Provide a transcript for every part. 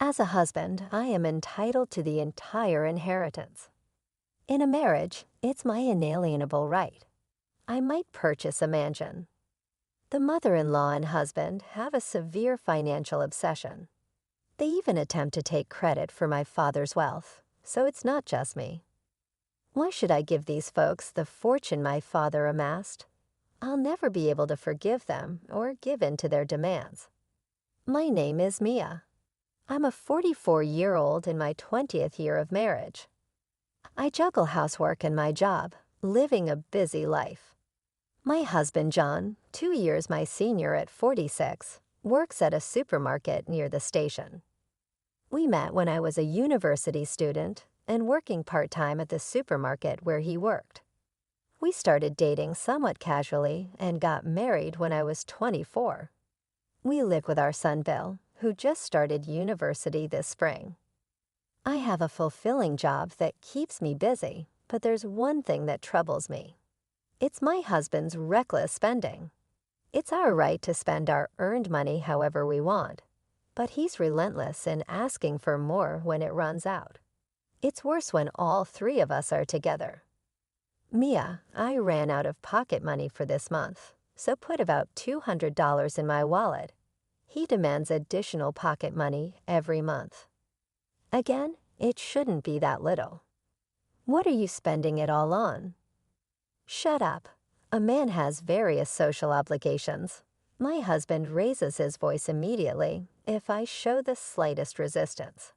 As a husband, I am entitled to the entire inheritance. In a marriage, it's my inalienable right. I might purchase a mansion. The mother-in-law and husband have a severe financial obsession. They even attempt to take credit for my father's wealth, so it's not just me. Why should I give these folks the fortune my father amassed? I'll never be able to forgive them or give in to their demands. My name is Mia. I'm a 44-year-old in my 20th year of marriage. I juggle housework and my job, living a busy life. My husband, John, 2 years my senior at 46, works at a supermarket near the station. We met when I was a university student and working part-time at the supermarket where he worked. We started dating somewhat casually and got married when I was 24. We live with our son Bill, who just started university this spring. I have a fulfilling job that keeps me busy, but there's one thing that troubles me. It's my husband's reckless spending. It's our right to spend our earned money however we want, but he's relentless in asking for more when it runs out. It's worse when all three of us are together. Mia, I ran out of pocket money for this month, so put about $200 in my wallet. He demands additional pocket money every month. Again, it shouldn't be that little. What are you spending it all on? Shut up. A man has various social obligations. My husband raises his voice immediately if I show the slightest resistance.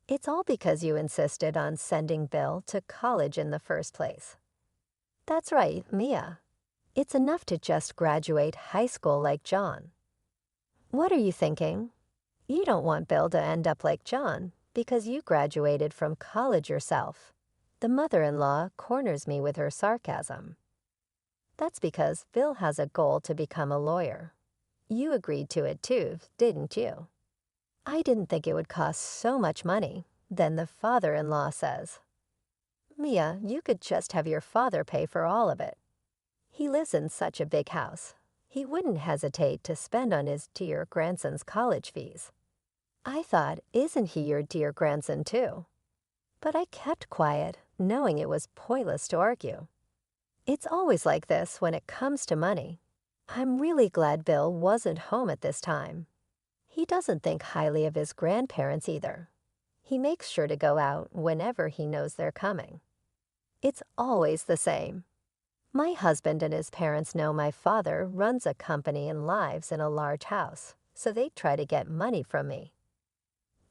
It's all because you insisted on sending Bill to college in the first place. That's right, Mia. It's enough to just graduate high school like John. What are you thinking? You don't want Bill to end up like John because you graduated from college yourself. The mother-in-law corners me with her sarcasm. That's because Bill has a goal to become a lawyer. You agreed to it too, didn't you? I didn't think it would cost so much money. Then the father-in-law says, Mia, you could just have your father pay for all of it. He lives in such a big house. He wouldn't hesitate to spend on his dear grandson's college fees. I thought, isn't he your dear grandson too? But I kept quiet, knowing it was pointless to argue. It's always like this when it comes to money. I'm really glad Bill wasn't home at this time. He doesn't think highly of his grandparents either. He makes sure to go out whenever he knows they're coming. It's always the same. My husband and his parents know my father runs a company and lives in a large house, so they try to get money from me.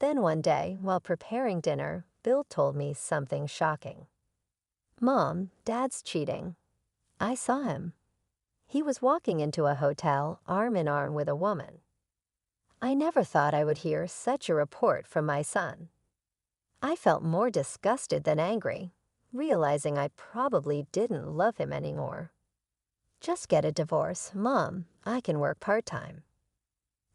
Then one day, while preparing dinner, Bill told me something shocking. Mom, Dad's cheating. I saw him. He was walking into a hotel arm in arm with a woman. I never thought I would hear such a report from my son. I felt more disgusted than angry, realizing I probably didn't love him anymore. Just get a divorce, Mom. I can work part-time.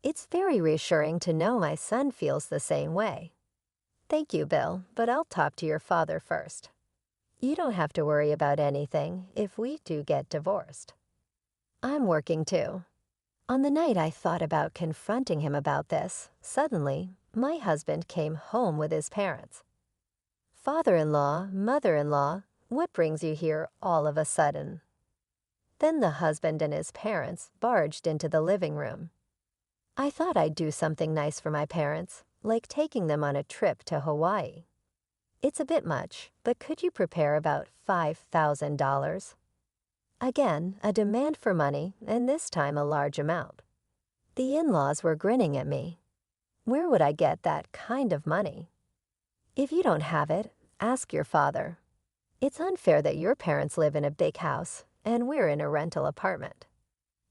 It's very reassuring to know my son feels the same way. Thank you, Bill, but I'll talk to your father first. You don't have to worry about anything if we do get divorced. I'm working too. On the night I thought about confronting him about this, suddenly, my husband came home with his parents. Father-in-law, mother-in-law, what brings you here all of a sudden? Then the husband and his parents barged into the living room. I thought I'd do something nice for my parents, like taking them on a trip to Hawaii. It's a bit much, but could you prepare about $5,000? Again, a demand for money, and this time a large amount. The in-laws were grinning at me. Where would I get that kind of money? If you don't have it, ask your father. It's unfair that your parents live in a big house, and we're in a rental apartment.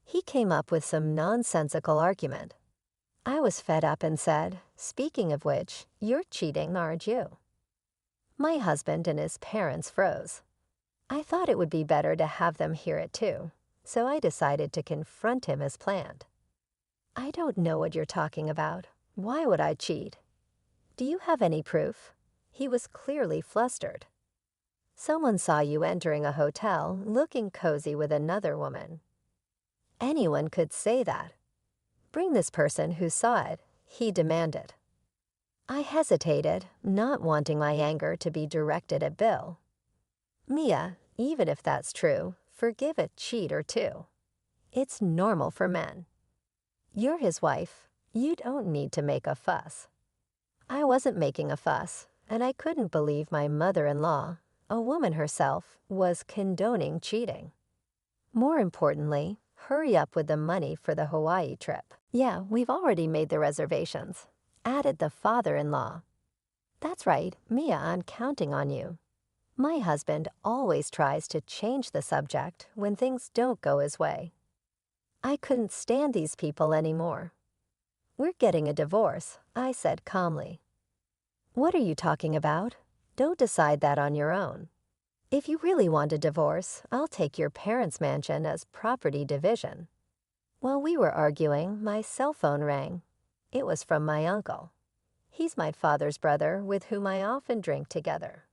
He came up with some nonsensical argument. I was fed up and said, speaking of which, you're cheating, aren't you? My husband and his parents froze. I thought it would be better to have them hear it too, so I decided to confront him as planned. I don't know what you're talking about. Why would I cheat? Do you have any proof? He was clearly flustered. Someone saw you entering a hotel looking cozy with another woman. Anyone could say that. Bring this person who saw it, he demanded. I hesitated, not wanting my anger to be directed at Bill. Mia, even if that's true, forgive a cheat or two. It's normal for men. You're his wife. You don't need to make a fuss. I wasn't making a fuss, and I couldn't believe my mother-in-law, a woman herself, was condoning cheating. More importantly, hurry up with the money for the Hawaii trip. Yeah, we've already made the reservations, added the father-in-law. That's right, Mia, I'm counting on you. My husband always tries to change the subject when things don't go his way. I couldn't stand these people anymore. We're getting a divorce, I said calmly. What are you talking about? Don't decide that on your own. If you really want a divorce, I'll take your parents' mansion as property division. While we were arguing, my cell phone rang. It was from my uncle. He's my father's brother with whom I often drink together.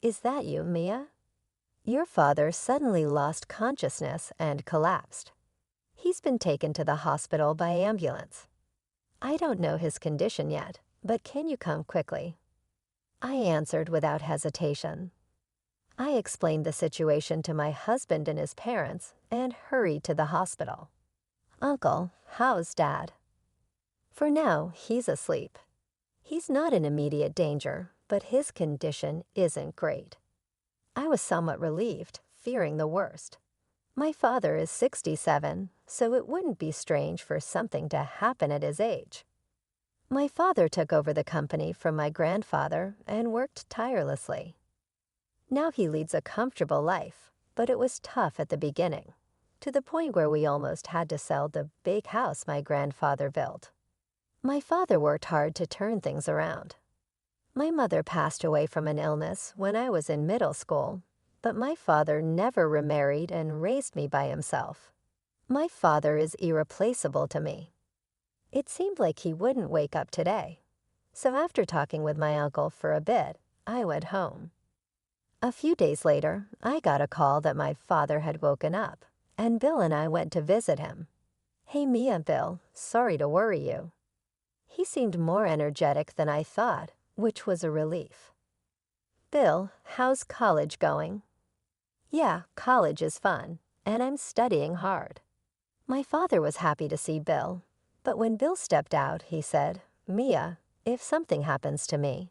Is that you, Mia? Your father suddenly lost consciousness and collapsed. He's been taken to the hospital by ambulance. I don't know his condition yet, but can you come quickly? I answered without hesitation. I explained the situation to my husband and his parents and hurried to the hospital. Uncle, how's Dad? For now, he's asleep. He's not in immediate danger, but his condition isn't great. I was somewhat relieved, fearing the worst. My father is 67, so it wouldn't be strange for something to happen at his age. My father took over the company from my grandfather and worked tirelessly. Now he leads a comfortable life, but it was tough at the beginning, to the point where we almost had to sell the big house my grandfather built. My father worked hard to turn things around. My mother passed away from an illness when I was in middle school, but my father never remarried and raised me by himself. My father is irreplaceable to me. It seemed like he wouldn't wake up today, so after talking with my uncle for a bit, I went home. A few days later, I got a call that my father had woken up, and Bill and I went to visit him. Hey Mia, Bill, sorry to worry you. He seemed more energetic than I thought, which was a relief. Bill, how's college going? Yeah, college is fun, and I'm studying hard. My father was happy to see Bill, but when Bill stepped out, he said, Mia, if something happens to me,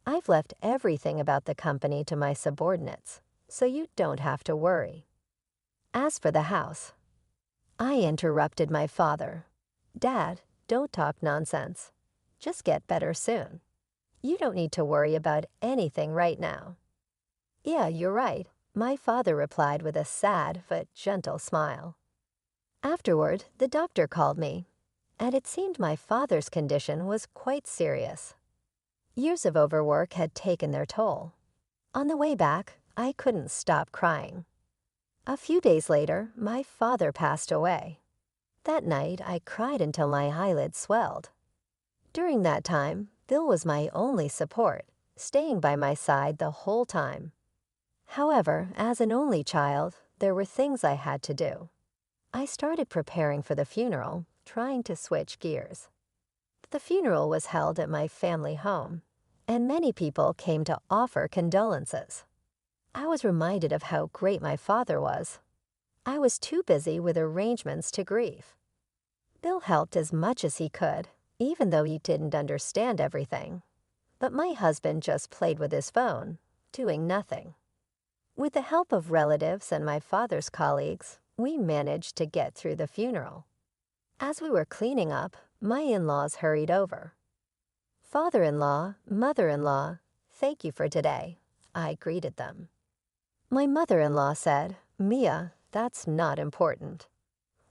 I've left everything about the company to my subordinates, so you don't have to worry. As for the house, I interrupted my father. Dad, don't talk nonsense. Just get better soon. You don't need to worry about anything right now. Yeah, you're right, my father replied with a sad but gentle smile. Afterward, the doctor called me, and it seemed my father's condition was quite serious. Years of overwork had taken their toll. On the way back, I couldn't stop crying. A few days later, my father passed away. That night, I cried until my eyelids swelled. During that time, Bill was my only support, staying by my side the whole time. However, as an only child, there were things I had to do. I started preparing for the funeral, trying to switch gears. The funeral was held at my family home, and many people came to offer condolences. I was reminded of how great my father was. I was too busy with arrangements to grieve. Bill helped as much as he could, even though he didn't understand everything. But my husband just played with his phone, doing nothing. With the help of relatives and my father's colleagues, we managed to get through the funeral. As we were cleaning up, my in-laws hurried over. Father-in-law, mother-in-law, thank you for today, I greeted them. My mother-in-law said, Mia, that's not important.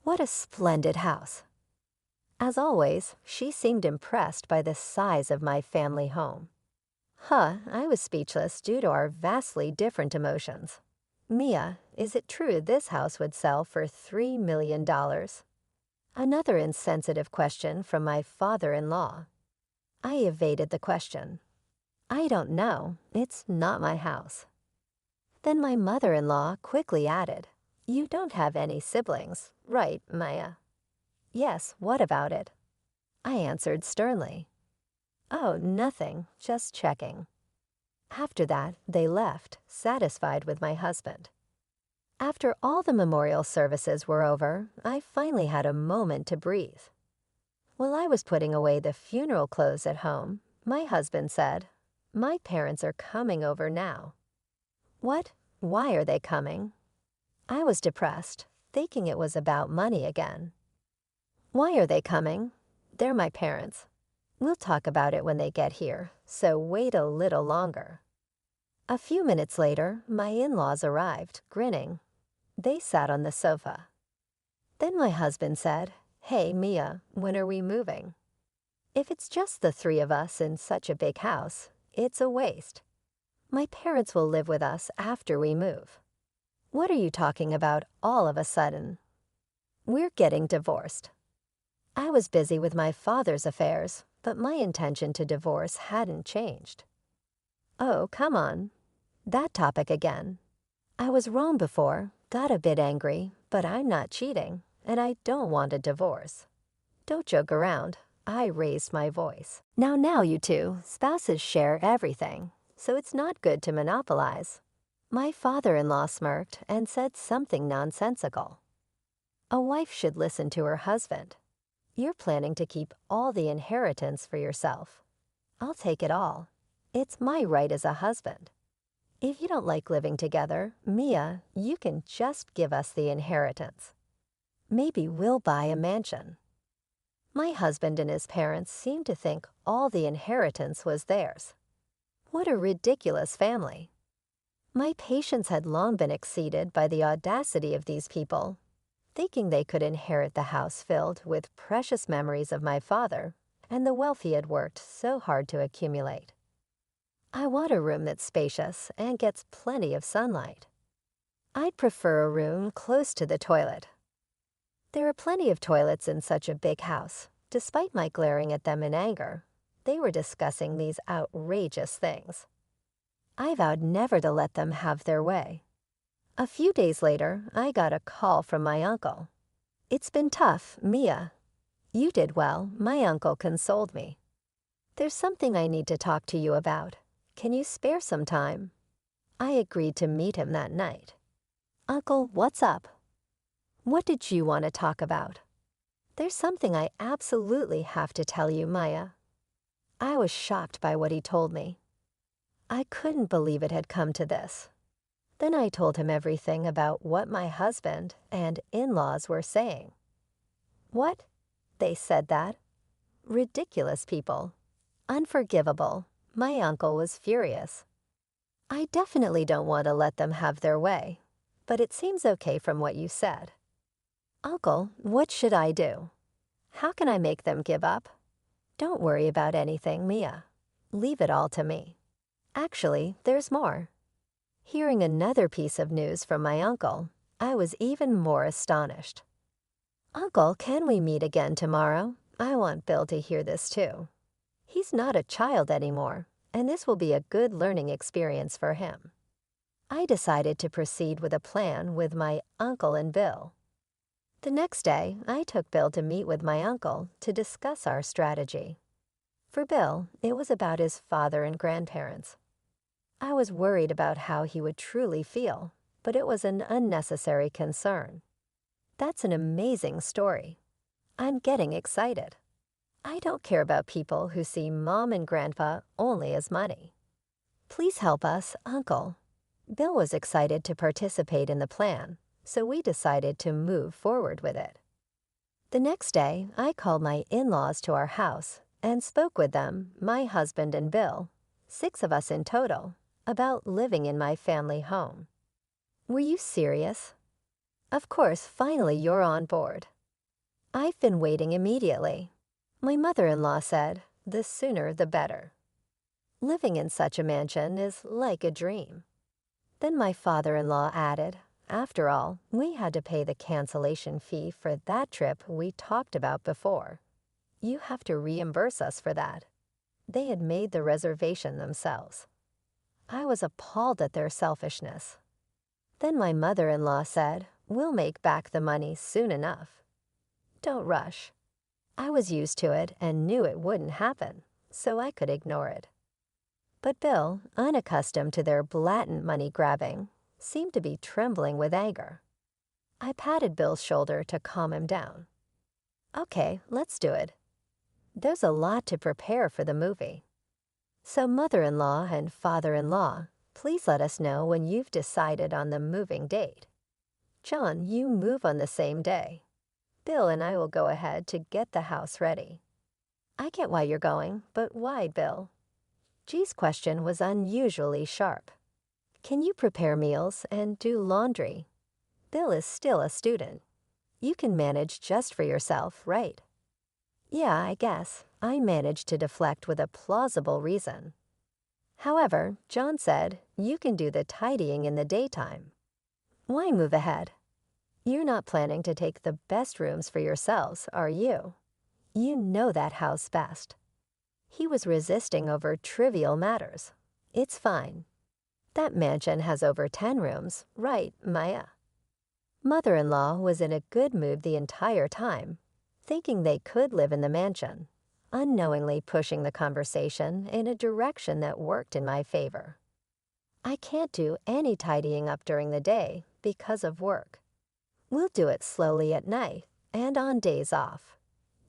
What a splendid house. As always, she seemed impressed by the size of my family home. I was speechless due to our vastly different emotions. Mia, is it true this house would sell for $3 million? Another insensitive question from my father-in-law. I evaded the question. I don't know. It's not my house. Then my mother-in-law quickly added, You don't have any siblings, right, Maya? Yes, what about it? I answered sternly. Oh, nothing, just checking. After that, they left, satisfied with my husband. After all the memorial services were over, I finally had a moment to breathe. While I was putting away the funeral clothes at home, my husband said, "My parents are coming over now." What? Why are they coming? I was depressed, thinking it was about money again. Why are they coming? They're my parents. We'll talk about it when they get here, so wait a little longer. A few minutes later, my in-laws arrived, grinning. They sat on the sofa. Then my husband said, "Hey, Mia, when are we moving? If it's just the three of us in such a big house, it's a waste. My parents will live with us after we move." What are you talking about all of a sudden? We're getting divorced. I was busy with my father's affairs, but my intention to divorce hadn't changed. Oh, come on. That topic again. I was wrong before, got a bit angry, but I'm not cheating, and I don't want a divorce. Don't joke around. I raised my voice. Now, you two, spouses share everything, so it's not good to monopolize. My father-in-law smirked and said something nonsensical. A wife should listen to her husband. You're planning to keep all the inheritance for yourself. I'll take it all. It's my right as a husband. If you don't like living together, Mia, you can just give us the inheritance. Maybe we'll buy a mansion. My husband and his parents seemed to think all the inheritance was theirs. What a ridiculous family. My patience had long been exceeded by the audacity of these people, thinking they could inherit the house filled with precious memories of my father and the wealth he had worked so hard to accumulate. I want a room that's spacious and gets plenty of sunlight. I'd prefer a room close to the toilet. There are plenty of toilets in such a big house. Despite my glaring at them in anger, they were discussing these outrageous things. I vowed never to let them have their way. A few days later, I got a call from my uncle. "It's been tough, Mia. You did well," my uncle consoled me. "There's something I need to talk to you about. Can you spare some time?" I agreed to meet him that night. "Uncle, what's up?" "What did you want to talk about?" "There's something I absolutely have to tell you, Maya." I was shocked by what he told me. I couldn't believe it had come to this. Then I told him everything about what my husband and in-laws were saying. What? They said that? Ridiculous people. Unforgivable. My uncle was furious. I definitely don't want to let them have their way, but it seems okay from what you said. Uncle, what should I do? How can I make them give up? Don't worry about anything, Mia. Leave it all to me. Actually, there's more. Hearing another piece of news from my uncle, I was even more astonished. "Uncle, can we meet again tomorrow? I want Bill to hear this too. He's not a child anymore, and this will be a good learning experience for him." I decided to proceed with a plan with my uncle and Bill. The next day, I took Bill to meet with my uncle to discuss our strategy. For Bill, it was about his father and grandparents. I was worried about how he would truly feel, but it was an unnecessary concern. That's an amazing story. I'm getting excited. I don't care about people who see Mom and Grandpa only as money. Please help us, Uncle. Bill was excited to participate in the plan, so we decided to move forward with it. The next day, I called my in-laws to our house and spoke with them, my husband and Bill, 6 of us in total, about living in my family home. Were you serious? Of course, finally you're on board. I've been waiting immediately. My mother-in-law said, the sooner the better. Living in such a mansion is like a dream. Then my father-in-law added, after all, we had to pay the cancellation fee for that trip we talked about before. You have to reimburse us for that. They had made the reservation themselves. I was appalled at their selfishness. Then my mother-in-law said, we'll make back the money soon enough. Don't rush. I was used to it and knew it wouldn't happen, so I could ignore it. But Bill, unaccustomed to their blatant money grabbing, seemed to be trembling with anger. I patted Bill's shoulder to calm him down. Okay, let's do it. There's a lot to prepare for the movie. So mother-in-law and father-in-law, please let us know when you've decided on the moving date. John, you move on the same day. Bill and I will go ahead to get the house ready. I get why you're going, but why, Bill? G's question was unusually sharp. Can you prepare meals and do laundry? Bill is still a student. You can manage just for yourself, right? Yeah, I guess. I managed to deflect with a plausible reason. However, John said, you can do the tidying in the daytime. Why move ahead? You're not planning to take the best rooms for yourselves, are you? You know that house best. He was resisting over trivial matters. It's fine. That mansion has over 10 rooms, right, Maya? Mother-in-law was in a good mood the entire time, thinking they could live in the mansion, unknowingly pushing the conversation in a direction that worked in my favor. I can't do any tidying up during the day because of work. We'll do it slowly at night and on days off.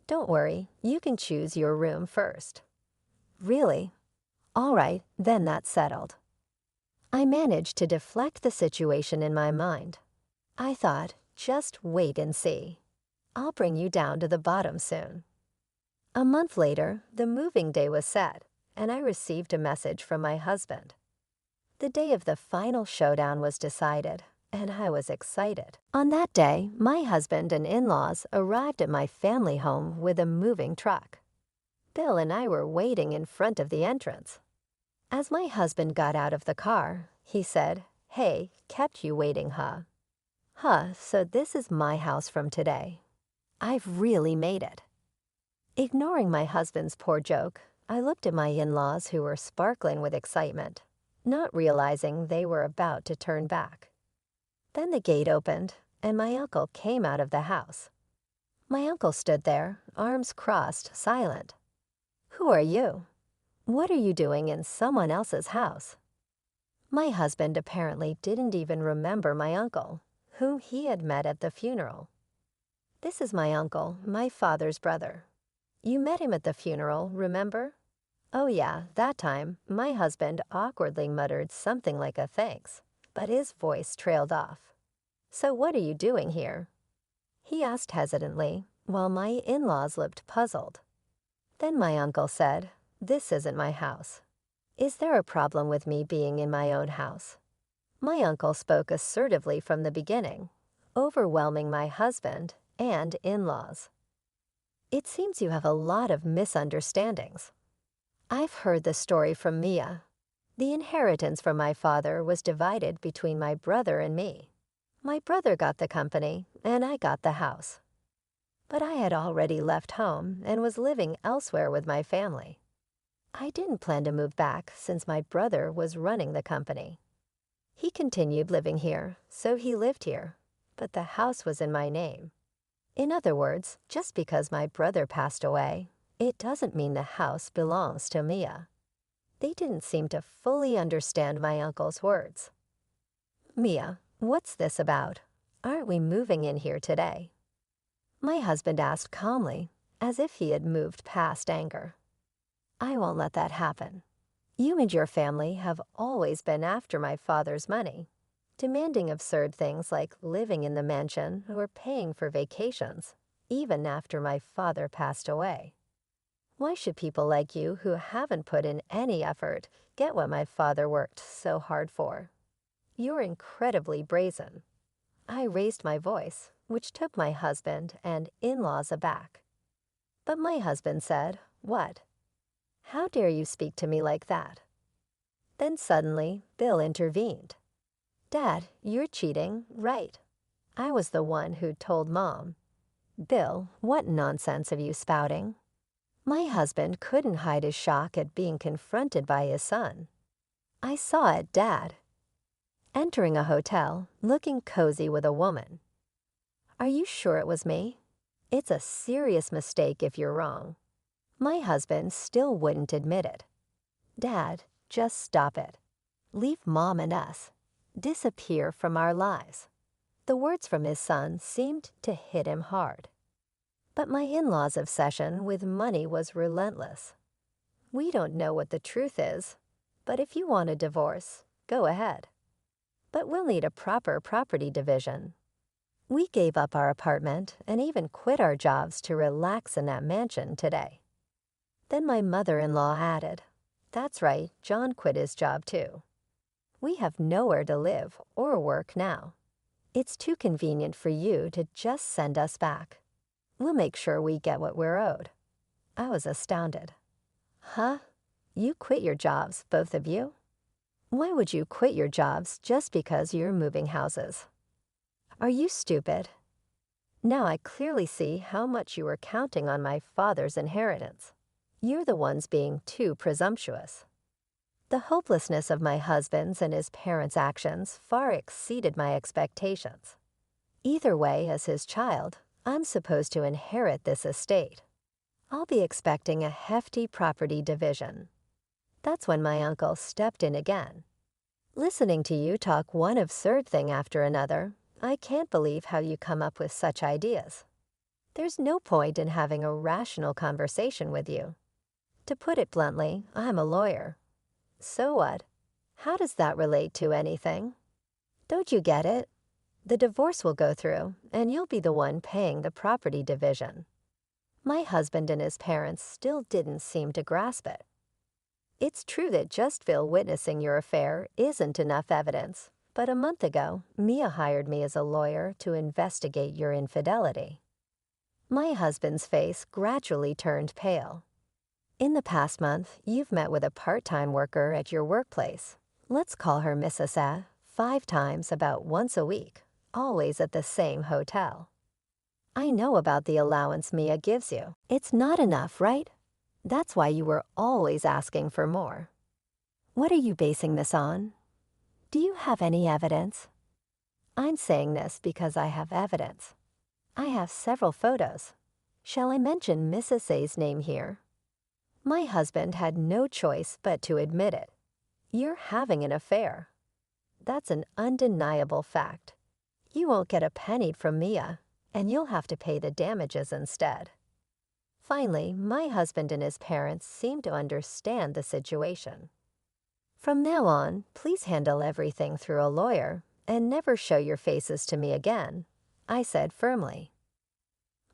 Don't worry, you can choose your room first. Really? All right, then that's settled. I managed to deflect the situation in my mind. I thought, just wait and see. I'll bring you down to the bottom soon. A month later, the moving day was set, and I received a message from my husband. The day of the final showdown was decided, and I was excited. On that day, my husband and in-laws arrived at my family home with a moving truck. Bill and I were waiting in front of the entrance. As my husband got out of the car, he said, "Hey, kept you waiting, huh? Huh, so this is my house from today. I've really made it." Ignoring my husband's poor joke, I looked at my in-laws who were sparkling with excitement, not realizing they were about to turn back. Then the gate opened, and my uncle came out of the house. My uncle stood there, arms crossed, silent. Who are you? What are you doing in someone else's house? My husband apparently didn't even remember my uncle, whom he had met at the funeral. This is my uncle, my father's brother. You met him at the funeral, remember? Oh yeah, that time, my husband awkwardly muttered something like a thanks, but his voice trailed off. So what are you doing here? He asked hesitantly, while my in-laws looked puzzled. Then my uncle said, "This isn't my house. Is there a problem with me being in my own house?" My uncle spoke assertively from the beginning, overwhelming my husband and in-laws. It seems you have a lot of misunderstandings. I've heard the story from Mia. The inheritance from my father was divided between my brother and me. My brother got the company, and I got the house. But I had already left home and was living elsewhere with my family. I didn't plan to move back since my brother was running the company. He continued living here, so he lived here, but the house was in my name. In other words, just because my brother passed away, it doesn't mean the house belongs to Mia. They didn't seem to fully understand my uncle's words. Mia, what's this about? Aren't we moving in here today? My husband asked calmly, as if he had moved past anger. I won't let that happen. You and your family have always been after my father's money, demanding absurd things like living in the mansion or paying for vacations, even after my father passed away. Why should people like you who haven't put in any effort get what my father worked so hard for? You're incredibly brazen. I raised my voice, which took my husband and in-laws aback. But my husband said, "What? How dare you speak to me like that?" Then suddenly, Bill intervened. "Dad, you're cheating, right? I was the one who told Mom." "Bill, what nonsense are you spouting?" My husband couldn't hide his shock at being confronted by his son. "I saw it, Dad." Entering a hotel, looking cozy with a woman. "Are you sure it was me? It's a serious mistake if you're wrong." My husband still wouldn't admit it. Dad, just stop it. Leave Mom and us. Disappear from our lives. The words from his son seemed to hit him hard. But my in-laws' obsession with money was relentless. We don't know what the truth is, but if you want a divorce, go ahead. But we'll need a proper property division. We gave up our apartment and even quit our jobs to relax in that mansion today. Then my mother-in-law added, "That's right, John quit his job too. We have nowhere to live or work now. It's too convenient for you to just send us back. We'll make sure we get what we're owed." I was astounded. Huh? You quit your jobs, both of you? Why would you quit your jobs just because you're moving houses? Are you stupid? Now I clearly see how much you were counting on my father's inheritance. You're the ones being too presumptuous. The hopelessness of my husband's and his parents' actions far exceeded my expectations. Either way, as his child, I'm supposed to inherit this estate. I'll be expecting a hefty property division. That's when my uncle stepped in again. Listening to you talk one absurd thing after another, I can't believe how you come up with such ideas. There's no point in having a rational conversation with you. To put it bluntly, I'm a lawyer. So what? How does that relate to anything? Don't you get it? The divorce will go through, and you'll be the one paying the property division. My husband and his parents still didn't seem to grasp it. It's true that just Phil witnessing your affair isn't enough evidence, but a month ago, Mia hired me as a lawyer to investigate your infidelity. My husband's face gradually turned pale. In the past month, you've met with a part-time worker at your workplace. Let's call her Mrs. A, 5 times about once a week, always at the same hotel. I know about the allowance Mia gives you. It's not enough, right? That's why you were always asking for more. What are you basing this on? Do you have any evidence? I'm saying this because I have evidence. I have several photos. Shall I mention Mrs. A's name here? My husband had no choice but to admit it. You're having an affair. That's an undeniable fact. You won't get a penny from Mia, and you'll have to pay the damages instead. Finally, my husband and his parents seem to understand the situation. From now on, please handle everything through a lawyer and never show your faces to me again, I said firmly.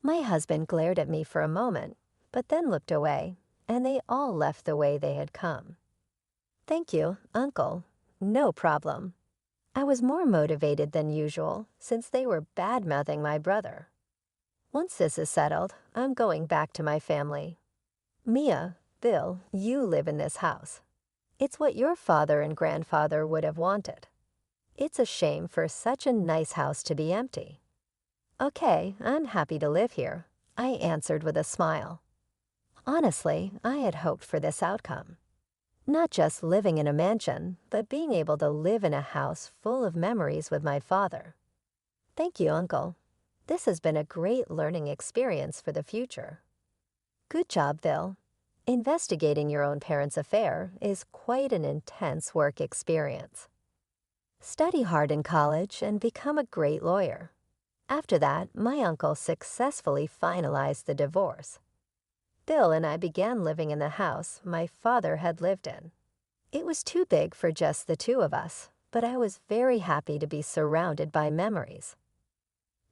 My husband glared at me for a moment, but then looked away, and they all left the way they had come. Thank you, Uncle. No problem. I was more motivated than usual since they were bad-mouthing my brother. Once this is settled, I'm going back to my family. Mia, Bill, you live in this house. It's what your father and grandfather would have wanted. It's a shame for such a nice house to be empty. Okay, I'm happy to live here, I answered with a smile. Honestly, I had hoped for this outcome. Not just living in a mansion, but being able to live in a house full of memories with my father. Thank you, Uncle. This has been a great learning experience for the future. Good job, Bill. Investigating your own parents' affair is quite an intense work experience. Study hard in college and become a great lawyer. After that, my uncle successfully finalized the divorce. Bill and I began living in the house my father had lived in. It was too big for just the two of us, but I was very happy to be surrounded by memories.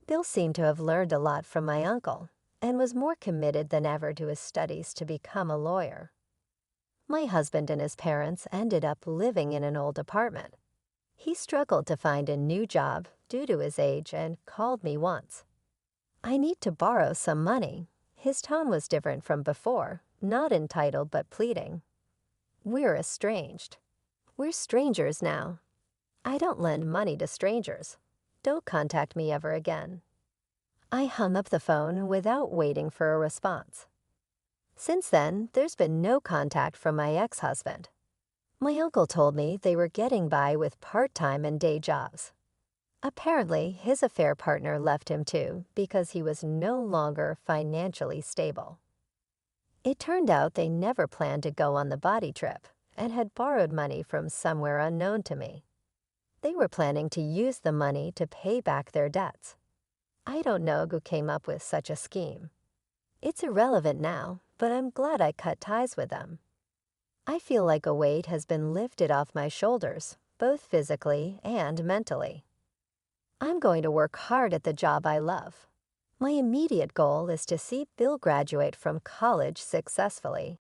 Bill seemed to have learned a lot from my uncle and was more committed than ever to his studies to become a lawyer. My husband and his parents ended up living in an old apartment. He struggled to find a new job due to his age and called me once. I need to borrow some money. His tone was different from before, not entitled but pleading. We're estranged. We're strangers now. I don't lend money to strangers. Don't contact me ever again. I hung up the phone without waiting for a response. Since then, there's been no contact from my ex-husband. My uncle told me they were getting by with part-time and day jobs. Apparently, his affair partner left him too because he was no longer financially stable. It turned out they never planned to go on the body trip and had borrowed money from somewhere unknown to me. They were planning to use the money to pay back their debts. I don't know who came up with such a scheme. It's irrelevant now, but I'm glad I cut ties with them. I feel like a weight has been lifted off my shoulders, both physically and mentally. I'm going to work hard at the job I love. My immediate goal is to see Bill graduate from college successfully.